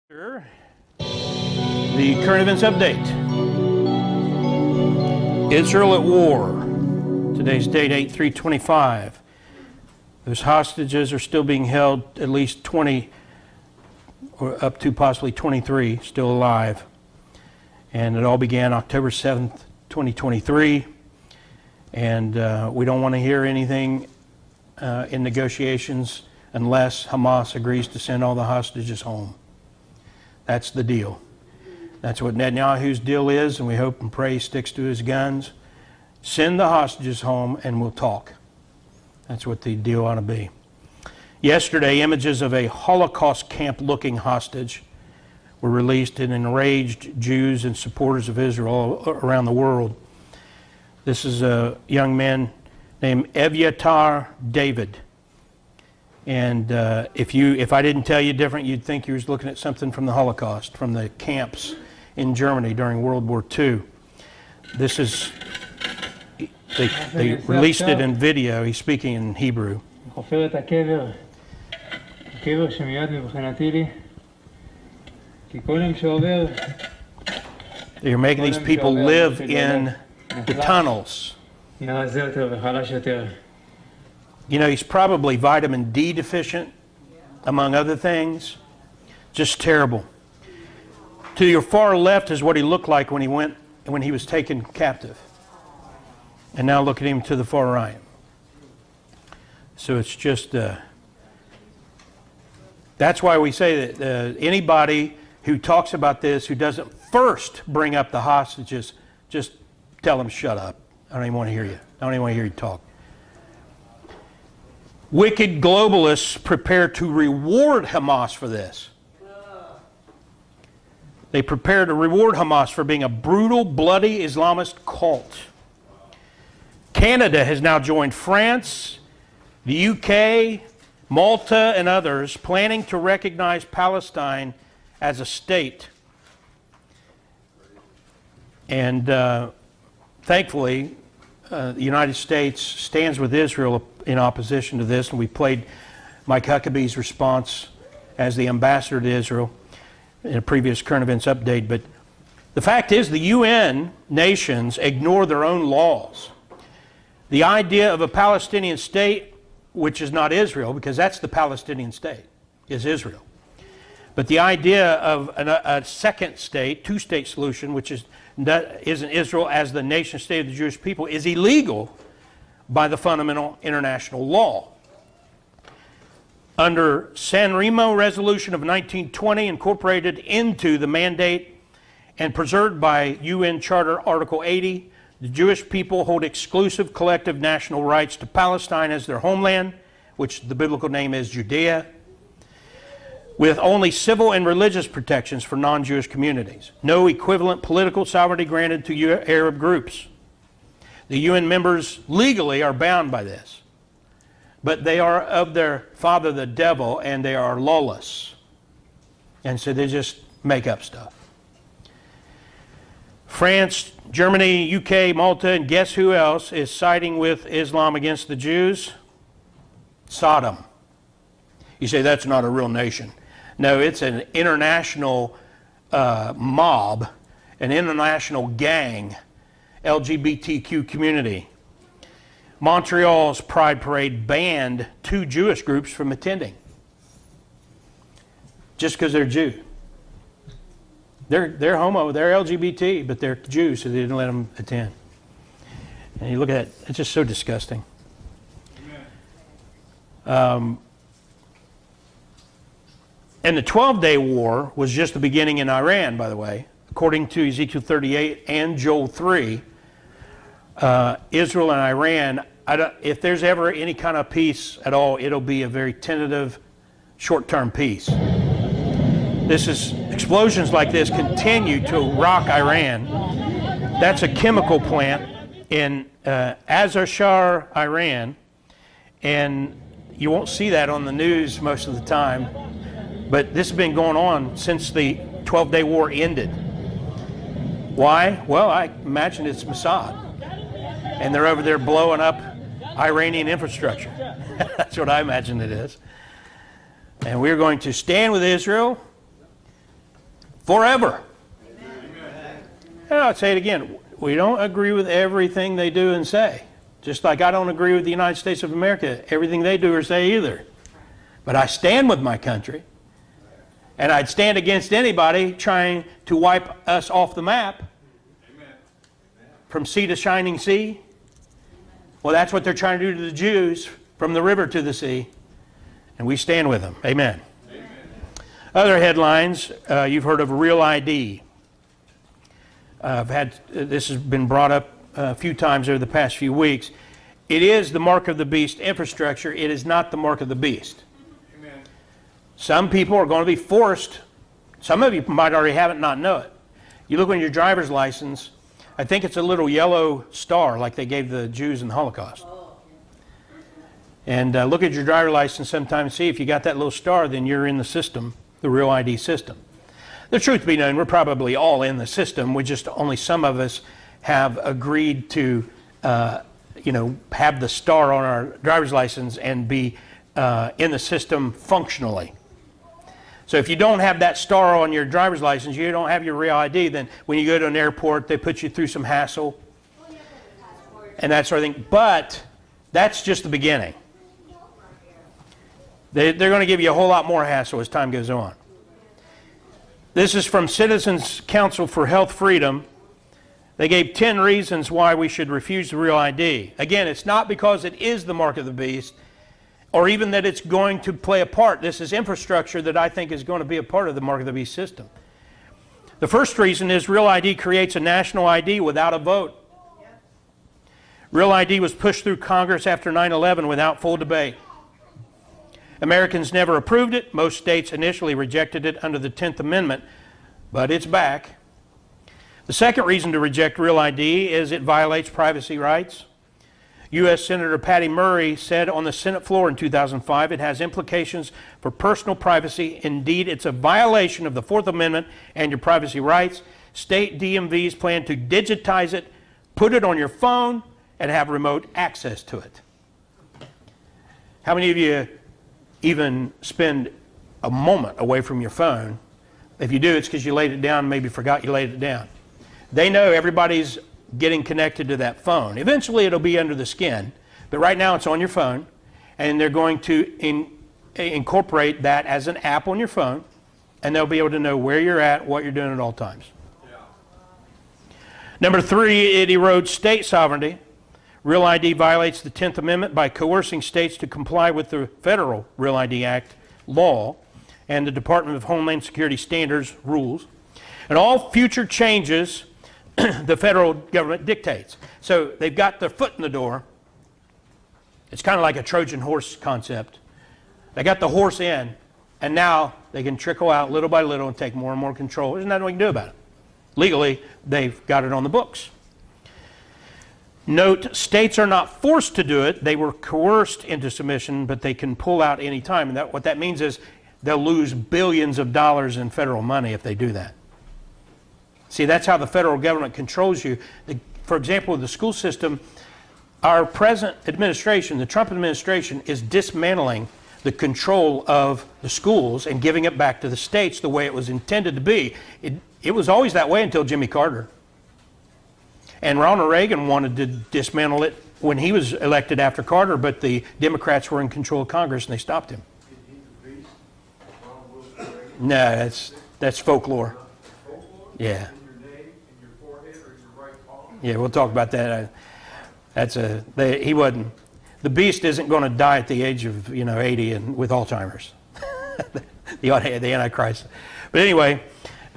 The current events update. Israel at war. Today's date 8/3/25. Those hostages are still being held, at least 20 or up to possibly 23 still alive. And it all began October 7th, 2023. And we don't want to hear anything in negotiations unless Hamas agrees to send all the hostages home. That's the deal. That's what Netanyahu's deal is, and we hope and pray he sticks to his guns. Send the hostages home and we'll talk. That's what the deal ought to be. Yesterday, images of a Holocaust camp-looking hostage were released and enraged Jews and supporters of Israel around the world. This is a young man named Evyatar David. And if I didn't tell you different, you'd think you was looking at something from the Holocaust, from the camps in Germany during World War II. This is, they released it in video. He's speaking in Hebrew. They're making these people live in the tunnels. You know, he's probably vitamin D deficient, among other things. Just terrible. To your far left is what he looked like when he was taken captive. And now look at him to the far right. So it's just, that's why we say that anybody who talks about this, who doesn't first bring up the hostages, just tell them shut up. I don't even want to hear you. I don't even want to hear you talk. Wicked globalists prepare to reward Hamas for this. They prepare to reward Hamas for being a brutal, bloody Islamist cult. Canada has now joined France, the UK, Malta, and others, planning to recognize Palestine as a state. And thankfully, the United States stands with Israel in opposition to this, and we played Mike Huckabee's response as the ambassador to Israel in a previous current events update. But the fact is, the UN nations ignore their own laws. The idea of a Palestinian state, which is not Israel, because that's the Palestinian state, is Israel. But the idea of a second state, two-state solution, which isn't Israel as the nation state of the Jewish people, is illegal by the fundamental international law. Under San Remo Resolution of 1920, incorporated into the mandate and preserved by UN Charter Article 80, the Jewish people hold exclusive collective national rights to Palestine as their homeland, which the biblical name is Judea, with only civil and religious protections for non-Jewish communities. No equivalent political sovereignty granted to Arab groups. The UN members legally are bound by this, but they are of their father the devil, and they are lawless. And so they just make up stuff. France, Germany, UK, Malta, and guess who else is siding with Islam against the Jews? Sodom. You say that's not a real nation. No, it's an international mob, an international gang, LGBTQ community. Montreal's Pride Parade banned 2 Jewish groups from attending just because they're Jew. They're homo, they're LGBT, but they're Jews, so they didn't let them attend. And you look at it, it's just so disgusting. And the 12-day war was just the beginning in Iran, by the way. According to Ezekiel 38 and Joel 3, Israel and Iran, if there's ever any kind of peace at all, it'll be a very tentative, short-term peace. Explosions like this continue to rock Iran. That's a chemical plant in Azar, Iran, and you won't see that on the news most of the time. But this has been going on since the 12-day war ended. Why? Well, I imagine it's Mossad. And they're over there blowing up Iranian infrastructure. That's what I imagine it is. And we're going to stand with Israel forever. And I'll say it again. We don't agree with everything they do and say. Just like I don't agree with the United States of America, everything they do or say either. But I stand with my country. And I'd stand against anybody trying to wipe us off the map. From sea to shining sea. Well, that's what they're trying to do to the Jews, from the river to the sea. And we stand with them. Amen. Amen. Other headlines, you've heard of Real ID. This has been brought up a few times over the past few weeks. It is the mark of the beast infrastructure. It is not the mark of the beast. Amen. Some people are going to be forced. Some of you might already have it and not know it. You look on your driver's license, I think it's a little yellow star like they gave the Jews in the Holocaust. And look at your driver's license sometime and see if you got that little star, then you're in the system, the Real ID system. The truth be known, we're probably all in the system. We just only some of us have agreed to, have the star on our driver's license and be in the system functionally. So if you don't have that star on your driver's license, you don't have your Real ID, then when you go to an airport, they put you through some hassle and that sort of thing. But that's just the beginning. They're going to give you a whole lot more hassle as time goes on. This is from Citizens Council for Health Freedom. They gave 10 reasons why we should refuse the Real ID. Again, it's not because it is the mark of the beast or even that it's going to play a part. This is infrastructure that I think is going to be a part of the mark of the beast system. The first reason is Real ID creates a national ID without a vote. Real ID was pushed through Congress after 9/11 without full debate. Americans never approved it. Most states initially rejected it under the 10th Amendment, but it's back. The second reason to reject Real ID is it violates privacy rights. U.S. Senator Patty Murray said on the Senate floor in 2005, it has implications for personal privacy. Indeed, it's a violation of the Fourth Amendment and your privacy rights. State DMVs plan to digitize it, put it on your phone, and have remote access to it. How many of you even spend a moment away from your phone? If you do, it's because you laid it down and maybe forgot you laid it down. They know everybody's getting connected to that phone. Eventually it'll be under the skin, but right now it's on your phone, and they're going to incorporate that as an app on your phone, and they'll be able to know where you're at, what you're doing at all times. Yeah. Number three, it erodes state sovereignty. Real ID violates the 10th Amendment by coercing states to comply with the Federal Real ID Act law and the Department of Homeland Security standards rules. And all future changes the federal government dictates. So they've got their foot in the door. It's kind of like a Trojan horse concept. They got the horse in, and now they can trickle out little by little and take more and more control. There's nothing we can do about it. Legally, they've got it on the books. Note, states are not forced to do it. They were coerced into submission, but they can pull out any time. And what that means is they'll lose billions of dollars in federal money if they do that. See, that's how the federal government controls you. For example, with the school system, our present administration, the Trump administration, is dismantling the control of the schools and giving it back to the states the way it was intended to be. It was always that way until Jimmy Carter. And Ronald Reagan wanted to dismantle it when he was elected after Carter, but the Democrats were in control of Congress and they stopped him. No, that's folklore. Yeah. Yeah, we'll talk about that. He wasn't. The beast isn't going to die at the age of 80 and with Alzheimer's. the Antichrist. But anyway,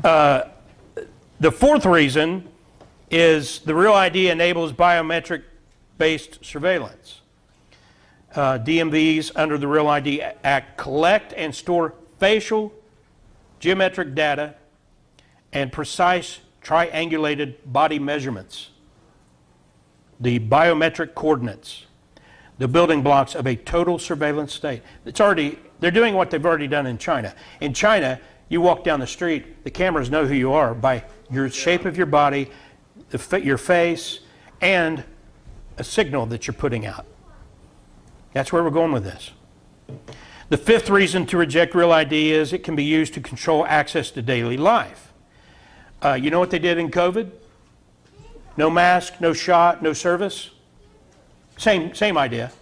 the fourth reason is the Real ID enables biometric-based surveillance. DMVs under the Real ID Act collect and store facial, geometric data, and precise triangulated body measurements, the biometric coordinates, the building blocks of a total surveillance state. They're doing what they've already done in China. In China, you walk down the street, the cameras know who you are by your shape of your body, your face, and a signal that you're putting out. That's where we're going with this. The fifth reason to reject Real ID is it can be used to control access to daily life. You know what they did in COVID? No mask, no shot, no service. Same idea.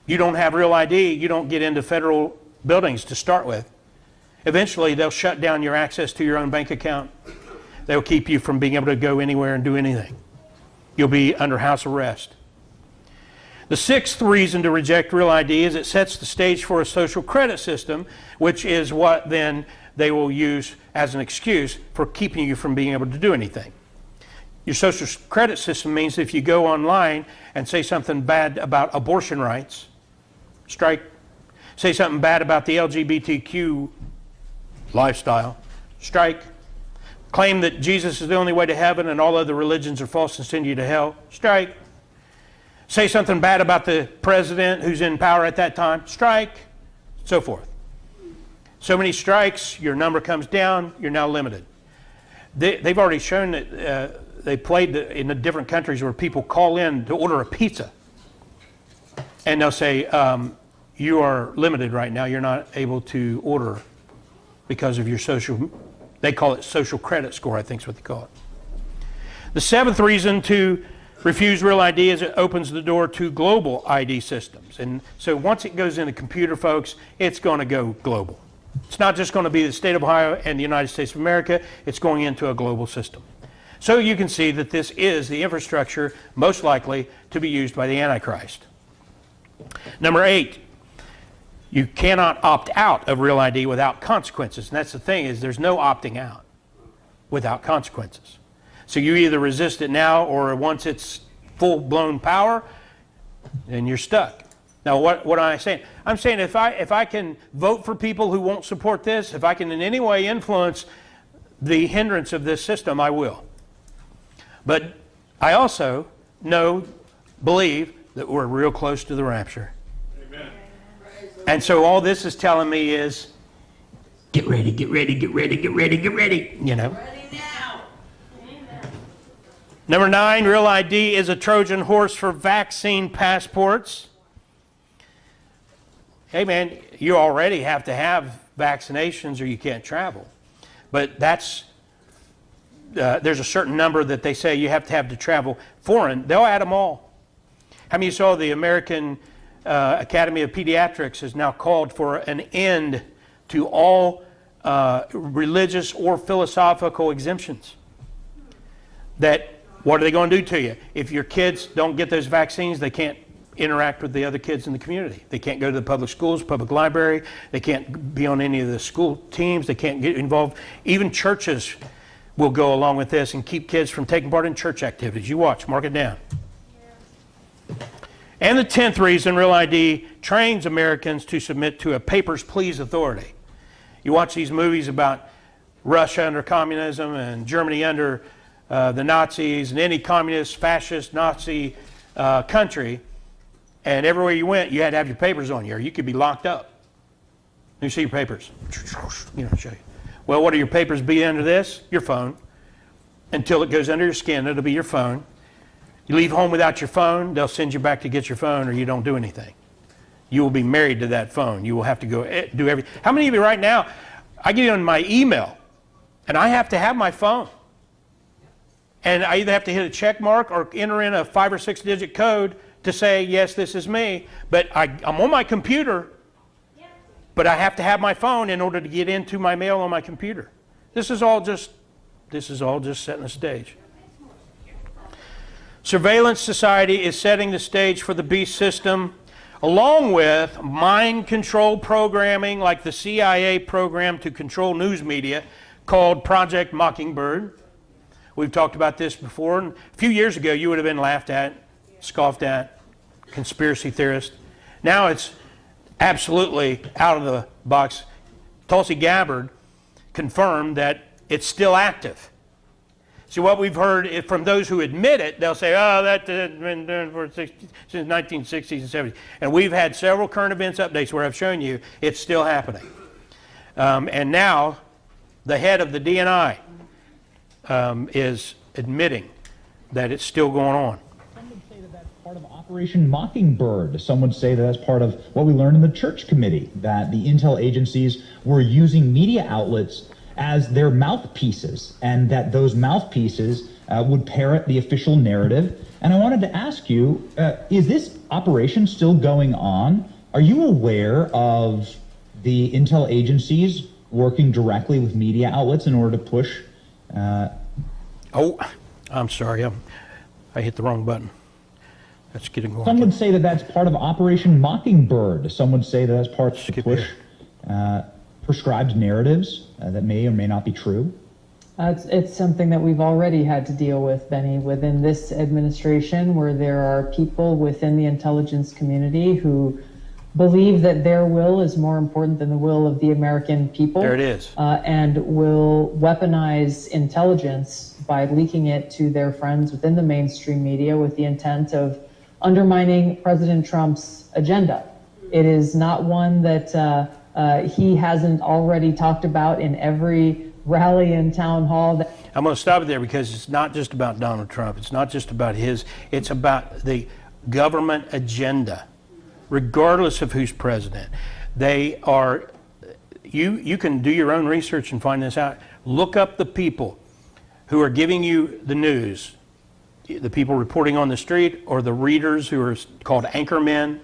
You don't have real ID, you don't get into federal buildings to start with. Eventually, they'll shut down your access to your own bank account. They'll keep you from being able to go anywhere and do anything. You'll be under house arrest. The sixth reason to reject real ID is it sets the stage for a social credit system, which is what then they will use as an excuse for keeping you from being able to do anything. Your social credit system means if you go online and say something bad about abortion rights, strike. Say something bad about the LGBTQ lifestyle, strike. Claim that Jesus is the only way to heaven and all other religions are false and send you to hell, strike. Say something bad about the president who's in power at that time, strike, so forth. So many strikes, your number comes down, you're now limited. They've already shown that they played in the different countries where people call in to order a pizza. And they'll say, you are limited right now, you're not able to order because of your social, they call it social credit score, I think is what they call it. The seventh reason to refuse real ID is it opens the door to global ID systems. And so once it goes in the computer, folks, it's going to go global. It's not just going to be the state of Ohio and the United States of America, it's going into a global system. So you can see that this is the infrastructure most likely to be used by the Antichrist. Number 8, you cannot opt out of real ID without consequences. And that's the thing, is there's no opting out without consequences. So you either resist it now, or once it's full-blown power, then you're stuck. Now, what am I saying? I'm saying if I can vote for people who won't support this, if I can in any way influence the hindrance of this system, I will. But I also believe that we're real close to the rapture. Amen. And so all this is telling me is, get ready, get ready, get ready, get ready, get ready, you know. Ready now. Amen. Number 9, real ID is a Trojan horse for vaccine passports. Hey man, you already have to have vaccinations or you can't travel. But that's, there's a certain number that they say you have to travel foreign. They'll add them all. How many of you saw the American Academy of Pediatrics has now called for an end to all religious or philosophical exemptions? That, what are they going to do to you? If your kids don't get those vaccines, they can't interact with the other kids in the community. They can't go to the public schools, public library. They can't be on any of the school teams. They can't get involved. Even churches will go along with this and keep kids from taking part in church activities. You watch, mark it down. Yeah. And the 10th reason, real ID trains Americans to submit to a papers, please authority. You watch these movies about Russia under communism and Germany under the Nazis and any communist, fascist, Nazi country. And everywhere you went, you had to have your papers on you, or you could be locked up. Let me see your papers. You know, show you. Well, what do your papers be under this? Your phone. Until it goes under your skin, it'll be your phone. You leave home without your phone, they'll send you back to get your phone, or you don't do anything. You will be married to that phone. You will have to go do everything. How many of you right now, I get on my email, and I have to have my phone. And I either have to hit a check mark or enter in a 5 or 6 digit code to say, yes, this is me, but I'm on my computer, but I have to have my phone in order to get into my mail on my computer. This is all just setting the stage. Surveillance society is setting the stage for the beast system, along with mind control programming like the CIA program to control news media called Project Mockingbird. We've talked about this before. And a few years ago, you would have been laughed at, scoffed at, conspiracy theorist. Now it's absolutely out of the box. Tulsi Gabbard confirmed that it's still active. See, what we've heard from those who admit it, they'll say, oh, that's been done since 1960s and 70s. And we've had several current events updates where I've shown you it's still happening. And now the head of the DNI is admitting that it's still going on. Some would say that that's part of Operation Mockingbird. Some would say that that's part of what we learned in the church committee, that the intel agencies were using media outlets as their mouthpieces, and that those mouthpieces would parrot the official narrative. And I wanted to ask you, is this operation still going on? Are you aware of the intel agencies working directly with media outlets in order to push? Oh, I'm sorry. I hit the wrong button. Let's get it going. Some would say that that's part of Operation Mockingbird. Some would say that that's part to push prescribed narratives that may or may not be true. It's something that we've already had to deal with, Benny, within this administration, where there are people within the intelligence community who believe that their will is more important than the will of the American people. There it is. And will weaponize intelligence by leaking it to their friends within the mainstream media with the intent of undermining President Trump's agenda. It is not one that he hasn't already talked about in every rally and town hall. I'm going to stop it there because it's not just about Donald Trump. It's not just about it's about the government agenda, regardless of who's president. They are, you can do your own research and find this out. Look up the people who are giving you the news, the people reporting on the street, or the readers who are called anchormen.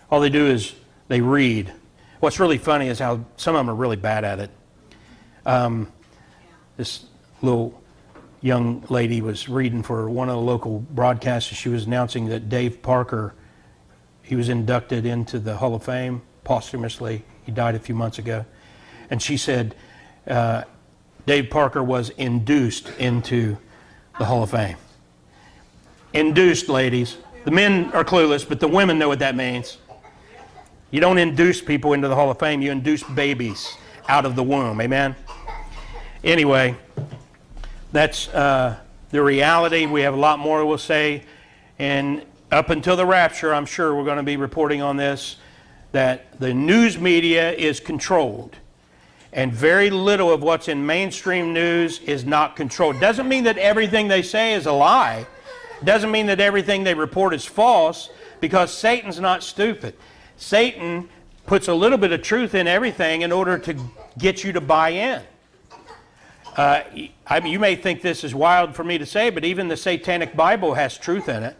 All they do is they read. What's really funny is how some of them are really bad at it. This little young lady was reading for one of the local broadcasters. She was announcing that Dave Parker, he was inducted into the Hall of Fame posthumously. He died a few months ago. And she said Dave Parker was induced into the Hall of Fame. Induced, ladies. The men are clueless, but the women know what that means. You don't induce people into the Hall of Fame. You induce babies out of the womb. Amen? Anyway, that's the reality. We have a lot more we'll say. And up until the rapture, I'm sure we're going to be reporting on this, that the news media is controlled. And very little of what's in mainstream news is not controlled. Doesn't mean that everything they say is a lie. Doesn't mean that everything they report is false, because Satan's not stupid. Satan puts a little bit of truth in everything in order to get you to buy in. I mean, you may think this is wild for me to say, but even the Satanic Bible has truth in it.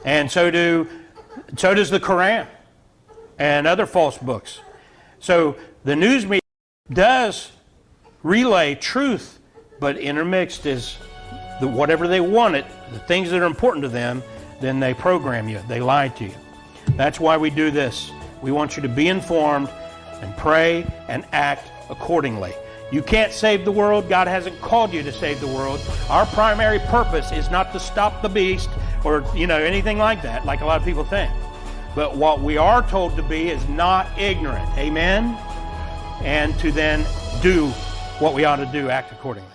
And so does the Quran and other false books. So the news media does relay truth, but intermixed is whatever they want it, the things that are important to them, then they program you, they lie to you. That's why we do this. We want you to be informed and pray and act accordingly. You can't save the world. God hasn't called you to save the world. Our primary purpose is not to stop the beast or anything like that, like a lot of people think. But what we are told to be is not ignorant. Amen? And to then do what we ought to do, act accordingly.